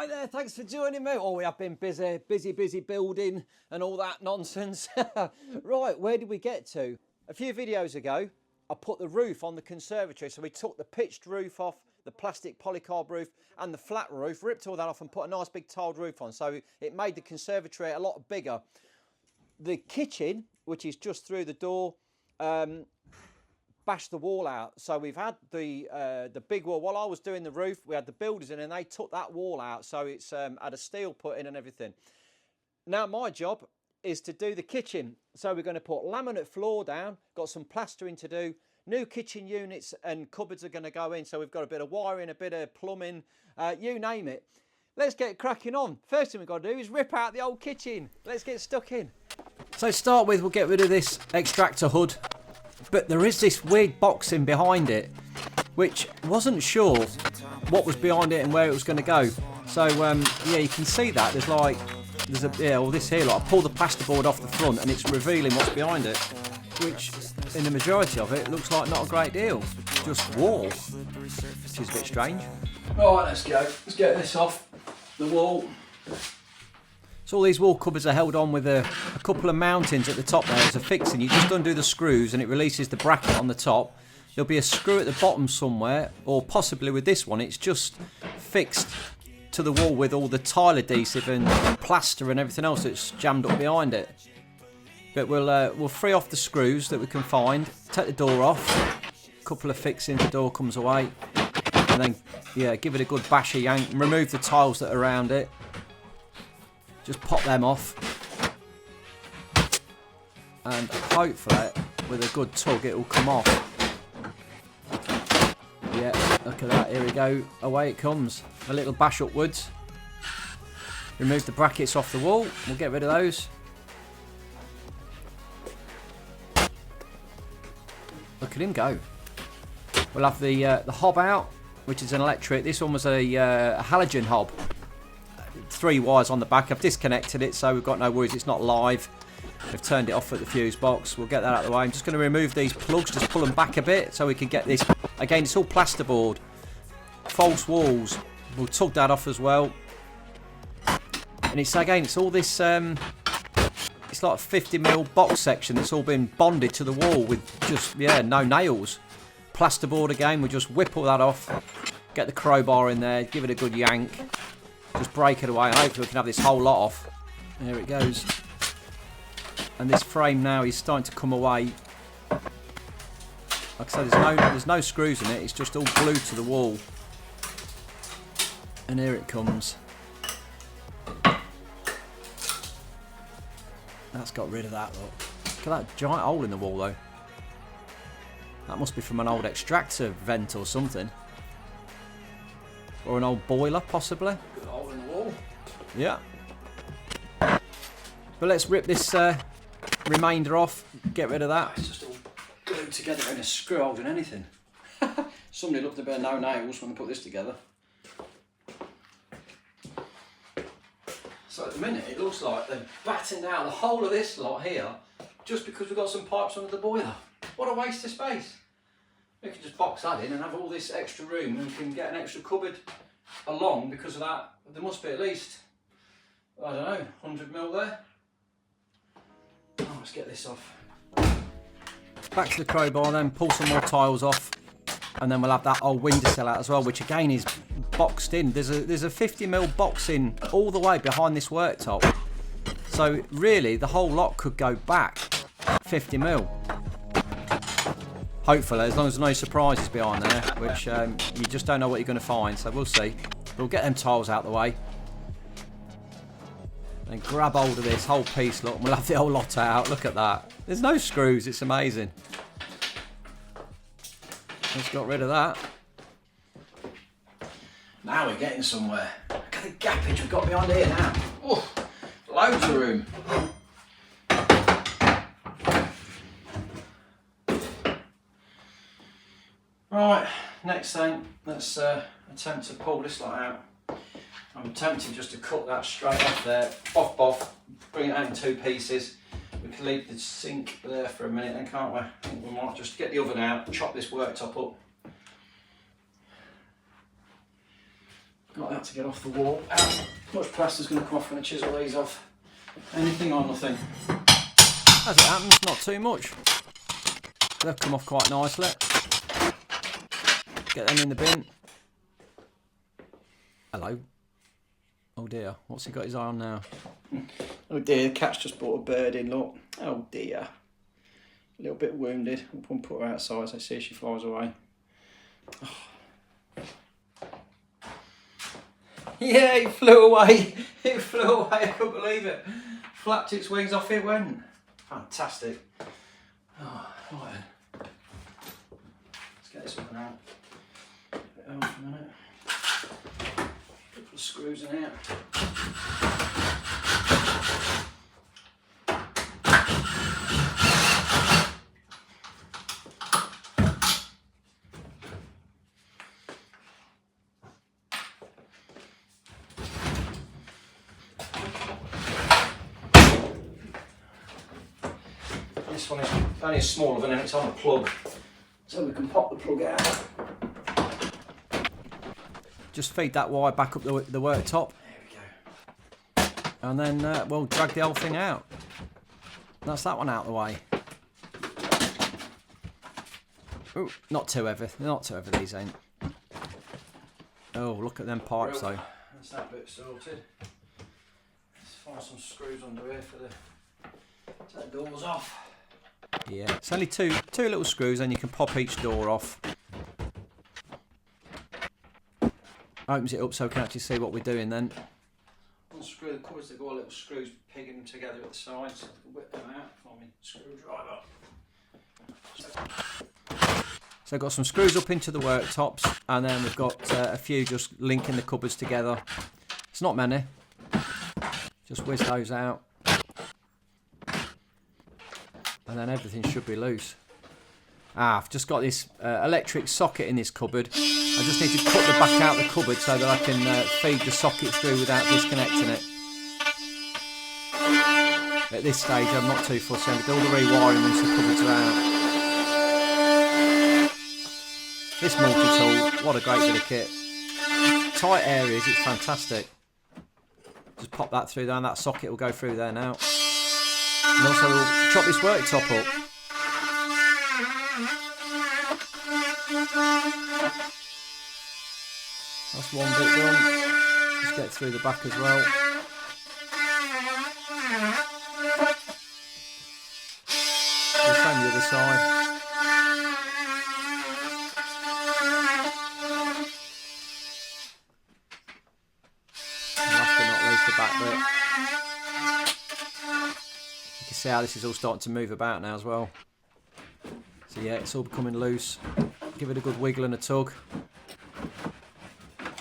Hi there, thanks for joining me. Oh, we have been busy building and all that nonsense. Right, where did we get to? A few videos ago, I put the roof on the conservatory. So we took the pitched roof off, the plastic polycarb roof and the flat roof, ripped all that off and put a nice big tiled roof on. So it made the conservatory a lot bigger. The kitchen, which is just through the door, bashed the wall out. So we've had the big wall. While I was doing the roof, we had the builders in and they took that wall out. So it's had a steel put in and everything. Now my job is to do the kitchen. So we're going to put laminate floor down, got some plastering to do, new kitchen units and cupboards are going to go in. So we've got a bit of wiring, a bit of plumbing, you name it. Let's get cracking on. First thing we've got to do is rip out the old kitchen. Let's get stuck in. So to start with, we'll get rid of this extractor hood. But there is this weird boxing behind it, which wasn't sure what was behind it and where it was going to go. So yeah, you can see that all this here. Like I pull the plasterboard off the front and it's revealing what's behind it, which in the majority of it looks like not a great deal, just wall, which is a bit strange. Right, let's go. Let's get this off the wall. So all these wall cupboards are held on with a couple of mountings at the top there as a fixing. You just undo the screws and it releases the bracket on the top. There'll be a screw at the bottom somewhere, or possibly with this one, it's just fixed to the wall with all the tile adhesive and plaster and everything else that's jammed up behind it. But we'll free off the screws that we can find, take the door off, a couple of fixings, the door comes away, and then yeah, give it a good basher yank, remove the tiles that are around it. Just pop them off and hopefully with a good tug it will come off. Yeah, look at that, here we go, away it comes. A little bash upwards. Remove the brackets off the wall, we'll get rid of those. Look at him go. We'll have the hob out, which is an electric. This one was a halogen hob. 3 wires on the back. I've disconnected it so we've got no worries, it's not live. We've turned it off at the fuse box. We'll get that out of the way. I'm just going to remove these plugs, just pull them back a bit so we can get this. Again, it's all plasterboard, false walls. We'll tug that off as well. And it's all this it's like a 50mm box section that's all been bonded to the wall with just no nails. Plasterboard again, we'll just whip all that off, get the crowbar in there, give it a good yank. Just break it away and hopefully we can have this whole lot off. There it goes. And this frame now is starting to come away. Like I said, there's no screws in it, it's just all glued to the wall. And here it comes. That's got rid of that, look. Look at that giant hole in the wall though. That must be from an old extractor vent or something. Or an old boiler, possibly. Good hole in the wall. Yeah. But let's rip this remainder off, get rid of that. It's just all glued together in a screw hole and anything. Somebody looked a bit of no nails when they put this together. So at the minute it looks like they've battened out the whole of this lot here just because we've got some pipes under the boiler. What a waste of space. We can just box that in and have all this extra room and we can get an extra cupboard along because of that. There must be at least, I don't know, 100mm there. Oh, let's get this off. Back to the crowbar then, pull some more tiles off and then we'll have that old windowsill out as well, which again is boxed in. There's a 50mm box in all the way behind this worktop. So really the whole lot could go back 50mm. Hopefully, as long as there's no surprises behind there, which you just don't know what you're going to find, so we'll see. We'll get them tiles out the way. Then grab hold of this whole piece, look, and we'll have the whole lot out. Look at that. There's no screws, it's amazing. Just got rid of that. Now we're getting somewhere. Look at the gappage we've got behind here now. Oh, loads of room. Right, next thing, let's attempt to pull this lot out. I'm tempted just to cut that straight off there, off, bring it out in 2 pieces. We can leave the sink there for a minute then, can't we? I think we might just get the oven out, chop this worktop up. Got that to get off the wall. How much plaster's going to come off when I chisel these off? Anything or nothing? As it happens, not too much. They've come off quite nicely. Get them in the bin. Hello. Oh dear, what's he got his eye on now? Oh dear, the cat's just brought a bird in, look. Oh dear. A little bit wounded. We'll put her outside so I see she flies away. Oh. Yeah, it flew away. It flew away, I couldn't believe it. Flapped its wings, off it went. Fantastic. Oh, right then. Let's get this one out. Put it on for a minute. Put the screws in here. This one is only a small one and it's on a plug, so we can pop the plug out. Just feed that wire back up the worktop. There we go. And then we'll drag the whole thing out. That's that one out of the way. Ooh, not too heavy. Not too heavy, these ain't. Oh, look at them pipes though. That's that bit sorted. Let's find some screws under here for the take the doors off. Yeah, it's only two little screws, and you can pop each door off. Opens it up so we can actually see what we're doing then. Unscrew the covers, they've got little screws pigging them together at the sides, so I can whip them out for my screwdriver. So I've got some screws up into the worktops, and then we've got a few just linking the cupboards together. It's not many. Just whiz those out. And then everything should be loose. I've just got this electric socket in this cupboard. I just need to cut the back out the cupboard so that I can feed the socket through without disconnecting it. At this stage I'm not too fussy. I'm going to do all the rewiring once the cupboards are out. This multi-tool, what a great bit of kit. Tight areas, it's fantastic. Just pop that through there and that socket will go through there now. And also we'll chop this worktop up. That's one bit done. Just get through the back as well. The same the other side. And last but not least, the back bit. You can see how this is all starting to move about now as well. So yeah, it's all becoming loose. Give it a good wiggle and a tug.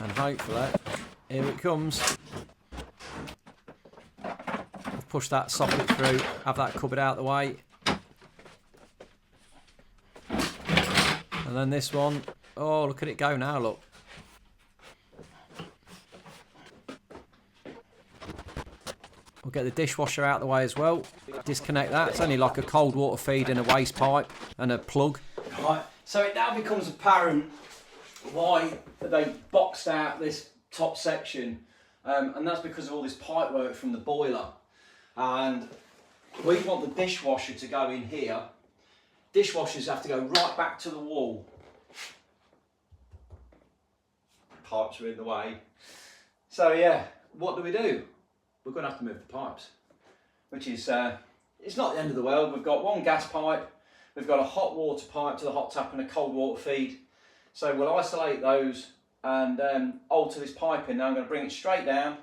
And hopefully, here it comes. I've pushed that socket through, have that cupboard out of the way. And then this one, oh look at it go now, look. We'll get the dishwasher out of the way as well. Disconnect that, it's only like a cold water feed and a waste pipe and a plug. Right, so it now becomes apparent why they boxed out this top section, and that's because of all this pipe work from the boiler. And we want the dishwasher to go in here. Dishwashers have to go right back to the wall. Pipes are in the way. So yeah, what do? We're going to have to move the pipes, which is, it's not the end of the world. We've got one gas pipe, we've got a hot water pipe to the hot tap and a cold water feed. So we'll isolate those and alter this piping. Now I'm going to bring it straight down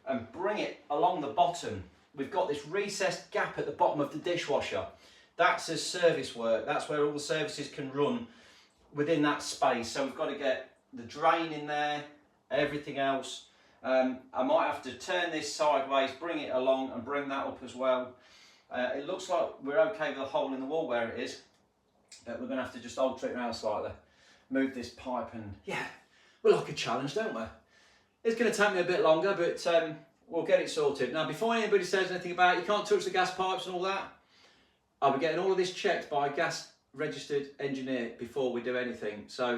and bring it along the bottom. We've got this recessed gap at the bottom of the dishwasher. That's as service work. That's where all the services can run within that space. So we've got to get the drain in there, everything else. I might have to turn this sideways, bring it along and bring that up as well. It looks like we're okay with the hole in the wall where it is, but we're going to have to just alter it around slightly. Move this pipe and yeah, we like a challenge, don't we? It's going to take me a bit longer, but we'll get it sorted. Now, before anybody says anything about it, you can't touch the gas pipes and all that, I'll be getting all of this checked by gas registered engineer before we do anything. So,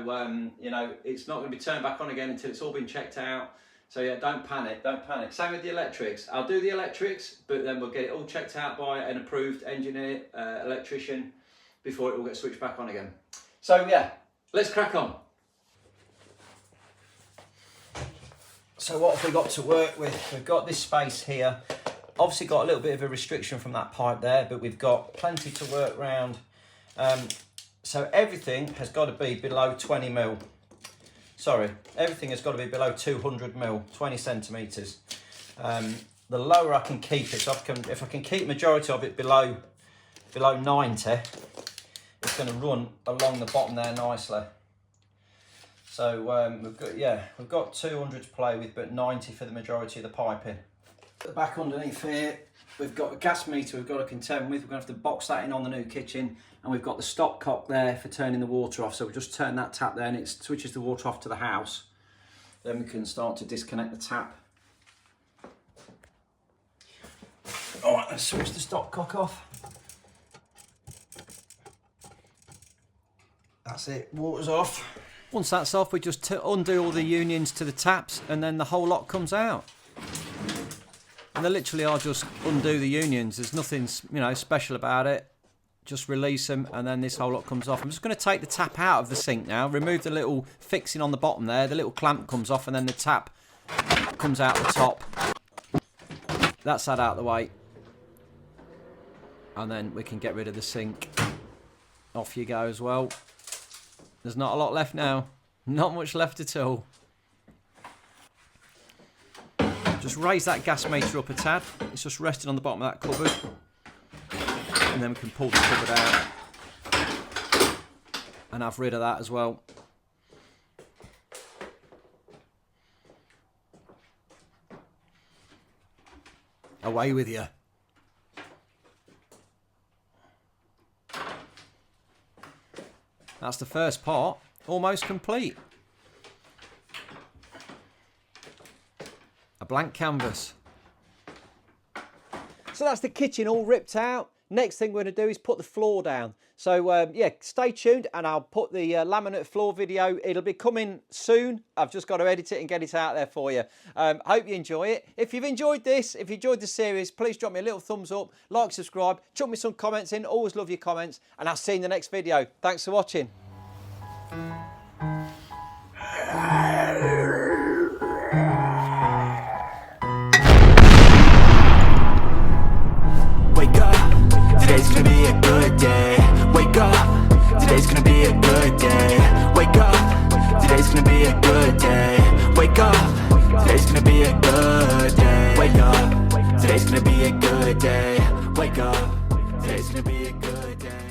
you know, it's not going to be turned back on again until it's all been checked out. So yeah, don't panic, don't panic. Same with the electrics. I'll do the electrics, but then we'll get it all checked out by an approved engineer, electrician, before it will get switched back on again. So yeah, let's crack on. So what have we got to work with? We've got this space here. Obviously got a little bit of a restriction from that pipe there, but we've got plenty to work around. So everything has got to be below 20 mil. Sorry, everything has got to be below 200 mil, 20 centimetres. The lower I can keep it, so if I can keep majority of it below 90, it's going to run along the bottom there nicely. So we've got 200 to play with, but 90 for the majority of the piping. At the back underneath here, we've got a gas meter we've got to contend with. We're going to have to box that in on the new kitchen, and we've got the stopcock there for turning the water off. So we just turn that tap there and it switches the water off to the house. Then we can start to disconnect the tap. All right, let's switch the stopcock off. That's it, water's off. Once that's off, we just undo all the unions to the taps, and then the whole lot comes out. And they literally are just undo the unions. There's nothing, you know, special about it. Just release them, and then this whole lot comes off. I'm just going to take the tap out of the sink now. Remove the little fixing on the bottom there. The little clamp comes off, and then the tap comes out the top. That's that out of the way. And then we can get rid of the sink. Off you go as well. There's not a lot left now. Not much left at all. Just raise that gas meter up a tad. It's just resting on the bottom of that cupboard. And then we can pull the cupboard out. And have rid of that as well. Away with you. That's the first part, almost complete. A blank canvas. So that's the kitchen all ripped out. Next thing we're going to do is put the floor down. So yeah, stay tuned and I'll put the laminate floor video. It'll be coming soon. I've just got to edit it and get it out there for you. Hope you enjoy it. If you've enjoyed this, if you enjoyed the series, please drop me a little thumbs up, like, subscribe, chuck me some comments in. Always love your comments, and I'll see you in the next video. Thanks for watching. Wake up, today's gonna be a good day. Wake up, today's gonna be a good day. Wake up, today's gonna be a good day. Wake up, today's gonna be a good day. Wake up, today's gonna be a good day. Wake up, today's gonna be a good day.